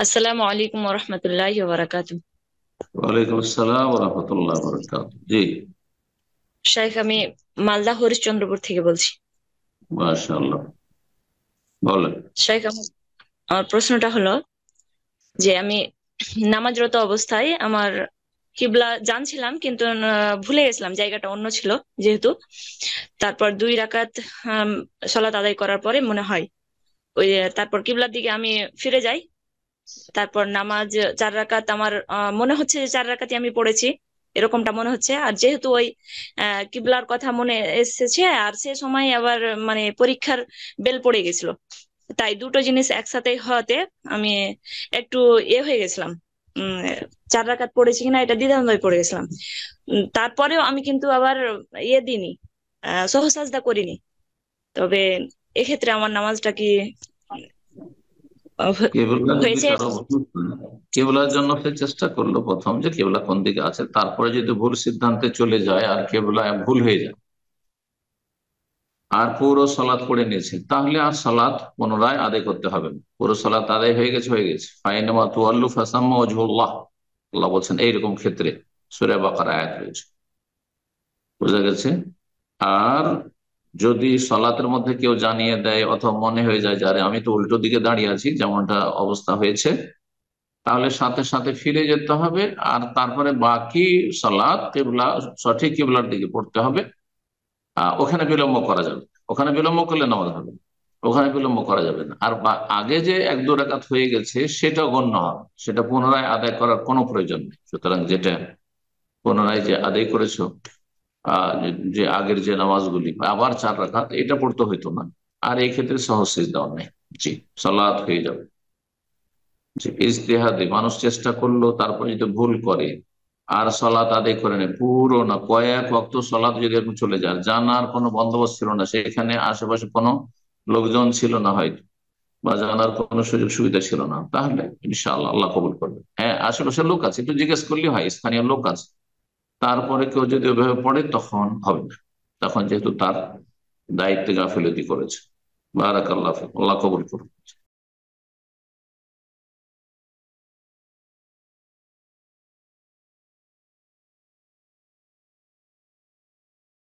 আসসালামু আলাইকুম ওয়া রাহমাতুল্লাহি ওয়া বারাকাতুহু। ওয়ালাইকুম আসসালাম রহমতুল্লাহ বরকাত। জি, শাইখ, আমি মালদা হরিশ্চন্দ্রপুর থেকে বলছি। মাশাআল্লাহ, বলেন। শাইখ, আমার আমার প্রশ্নটা হলো যে আমি নামাজরত অবস্থায় আমার কিবলা জানছিলাম, কিন্তু ভুলে গেছিলাম, জায়গাটা অন্য ছিল যেহেতু। তারপর 2 রাকাত সলাত আদায় করার পরে মনে হয় ওই তারপর কিবলার দিকে আমি ফিরে যাই। তারপর নামাজ 4 রাকাত আমার মনে হচ্ছে যে 4 রাকাতই আমি পড়েছি, এরকমটা মনে হচ্ছে। আর যেহেতু ওই কিবলার কথা মনে এসেছে, আর সে সময় আবার মানে পরীক্ষার বেল পড়ে গেছিল, তাই দুটো জিনিস একসাথে হওয়াতে আমি একটু হয়ে গেছিলাম। উম 4 রাকাত পড়েছি কিনা এটা দ্বিধাদ্বন্দ্বে পড়ে গেছিলাম। তারপরেও আমি কিন্তু আবার দিইনি, সহসাজদা করিনি। তবে এক্ষেত্রে আমার নামাজটা কি কেবলা যদি হয়েছে? কারো ভুল কেবলার জন্য সে চেষ্টা করলো প্রথম যে কেবলা কোন দিকে আছে, তারপরে যদি ভুল সিদ্ধান্তে চলে যায় আর কেবলা ভুল হয়ে যায় আর পুরো সালাত পড়ে নিয়েছে, তাহলে আর সালাত পুনরায় আদায় করতে হবে না। পুরো সালাত আদায় হয়ে গেছে ফাইনামা তুয়াল্লু ফাসাম্মা ওয়াজহুল্লাহ, আল্লাহ বলছেন এইরকম ক্ষেত্রে। সূরা বাকারা আয়াত রয়েছে, বোঝা গেছে। আর যদি সালাতের মধ্যে কেউ জানিয়ে দেয় অথবা মনে হয়ে যায় যে আরে আমি তো উল্টো দিকে দাঁড়িয়ে আছি, যেমনটা অবস্থা হয়েছে, তাহলে সাথে সাথে ফিরে যেতে হবে। আর তারপরে বাকি সালাত কিবলা, সঠিক কিবলার দিকে পড়তে হবে। ওখানে বিলম্ব করা যাবে না। ওখানে বিলম্ব করলে নামাজ হবে না। ওখানে বিলম্ব করা যাবে না। আর আগে যে 1-2 রাকাত হয়ে গেছে সেটা গণ্য হবে, সেটা পুনরায় আদায় করার কোনো প্রয়োজন নেই। সুতরাং যেটা পুনরায় যে আদায় করেছো, যে আগের যে নামাজগুলি আবার 4 রাকাত, এটা পড়তে হইতো না। আর এই ক্ষেত্রে সহজ সিজদাও নেই। জি, সালাত হয়ে যাবে। জি, ইজতিহাদে মানুষ চেষ্টা করলো, তারপর যদি ভুল করে আর সালাত আদায় করে নেয় পুরো না, কয়েক ওয়াক্ত সালাত যদি এরকম চলে যায়, জানার কোনো বন্দোবস্ত ছিল না, সেখানে আশেপাশে কোনো লোকজন ছিল না হয়তো, বা জানার কোনো সুযোগ সুবিধা ছিল না, তাহলে ইনশাআল্লাহ আল্লাহ কবুল করবে। হ্যাঁ, আশেপাশে লোক আছে, একটু জিজ্ঞেস করলে হয়, স্থানীয় লোক আছে। তারপরে কেউ যদি ওইভাবে পড়ে তখন হবে না, তখন যেহেতু তার দায়িত্বে গাফিলতি করেছে। বারাকাল্লাহ ফিক, আল্লাহ কবুল করুন।